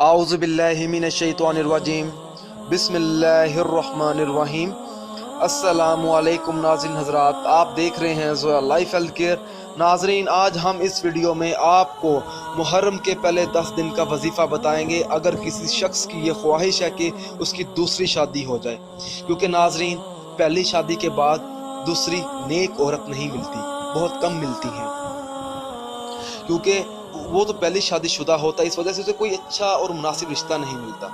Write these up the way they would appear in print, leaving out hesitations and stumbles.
आऊज़ु बिल्लाहि मिनश शैतानिर रजीम बिस्मिल्लाहिर रहमानिर रहीम। अस्सलामु अलैकुम नाज़रीन हज़रात, आप देख रहे हैं ज़ोया लाइफ हेल्थ केयर। नाज़रीन, आज हम इस वीडियो में आपको मुहर्रम के पहले 10 दिन का वजीफ़ा बताएंगे अगर किसी शख्स की ये ख्वाहिश है कि उसकी दूसरी शादी हो जाए, क्योंकि नाज़रीन पहली शादी के बाद दूसरी नेक औरत नहीं मिलती, बहुत कम मिलती हैं, क्योंकि वो तो पहली शादीशुदा होता है, इस वजह से उसे कोई अच्छा और मुनासिब रिश्ता नहीं मिलता।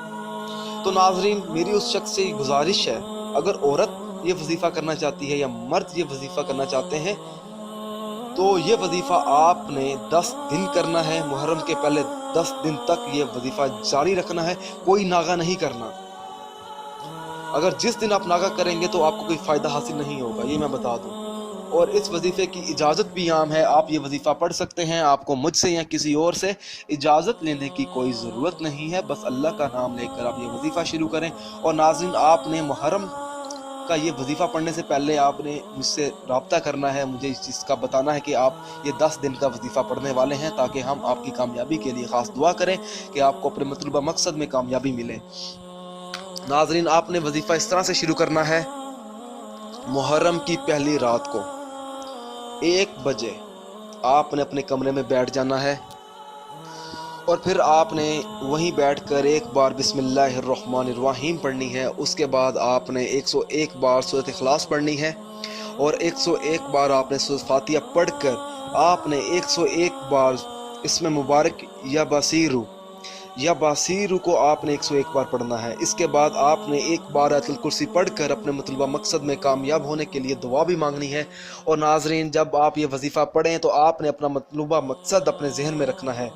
तो नाज़रीन, मेरी उस शख्स से गुजारिश है, अगर औरत ये वजीफ़ा करना चाहती है या मर्द ये वजीफ़ा करना चाहते हैं तो ये वजीफ़ा आपने 10 दिन करना है। मुहर्रम के पहले 10 दिन तक ये वजीफ़ा जारी रखना है, कोई नागा नहीं करना। अगर जिस दिन आप नागा करेंगे तो आपको कोई फ़ायदा हासिल नहीं होगा, ये मैं बता दूं। और इस वजीफ़े की इजाज़त भी आम है, आप ये वजीफ़ा पढ़ सकते हैं, आपको मुझसे या किसी और से इजाज़त लेने की कोई ज़रूरत नहीं है। बस अल्लाह का नाम लेकर आप ये वजीफ़ा शुरू करें। और नाज़रीन, आपने मुहर्रम का ये वजीफ़ा पढ़ने से पहले आपने मुझसे रब्ता करना है, मुझे इस चीज़ का बताना है कि आप ये 10 दिन का वजीफ़ा पढ़ने वाले हैं, ताकि हम आपकी कामयाबी के लिए ख़ास दुआ करें कि आपको अपने मतलूबा मकसद में कामयाबी मिले। नाज़रीन, आपने वजीफ़ा इस तरह से शुरू करना है। मुहर्रम की पहली रात को 1 बजे आपने अपने कमरे में बैठ जाना है और फिर आपने वहीं बैठकर एक बार बिस्मिल्लाहिर्रहमानिर्रहीम पढ़नी है। उसके बाद आपने 101 बार सूरत इखलास पढ़नी है और 101 बार आपने सूरत फातिहा पढ़कर आपने 101 बार इसमें मुबारक या बासीरू को आपने 101 बार पढ़ना है। इसके बाद आपने एक बार आयतुल कुर्सी पढ़कर अपने मतलूबा मकसद में कामयाब होने के लिए दुआ भी मांगनी है। और नाज़रीन, जब आप ये वजीफ़ा पढ़ें तो आपने अपना मतलूबा मकसद अपने जहन में रखना है।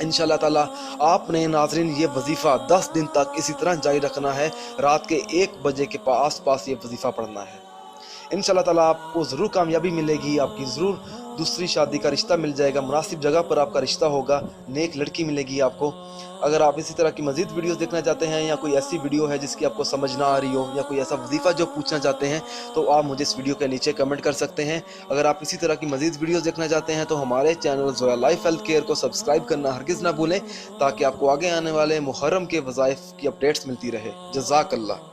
इंशाअल्लाह ताला आपने नाज़रीन ये वजीफ़ा 10 दिन तक इसी तरह जारी रखना है। रात के 1 बजे के आस पास ये वजीफ़ा पढ़ना है। इंशाअल्लाह ताला आपको ज़रूर कामयाबी मिलेगी, आपकी ज़रूर दूसरी शादी का रिश्ता मिल जाएगा, मुनासिब जगह पर आपका रिश्ता होगा, नेक लड़की मिलेगी आपको। अगर आप इसी तरह की मज़ीद वीडियोस देखना चाहते हैं या कोई ऐसी वीडियो है जिसकी आपको समझ ना आ रही हो या कोई ऐसा वजीफ़ा जो पूछना चाहते हैं तो आप मुझे इस वीडियो के नीचे कमेंट कर सकते हैं। अगर आप इसी तरह की मज़ीद वीडियोस देखना चाहते हैं तो हमारे channel Zoya life health care को सब्सक्राइब करना हरगिज़ ना भूलें, ताकि आपको आगे आने वाले मुहर्रम के वज़ाइफ की अपडेट्स मिलती रहे। जज़ाकल्लाह।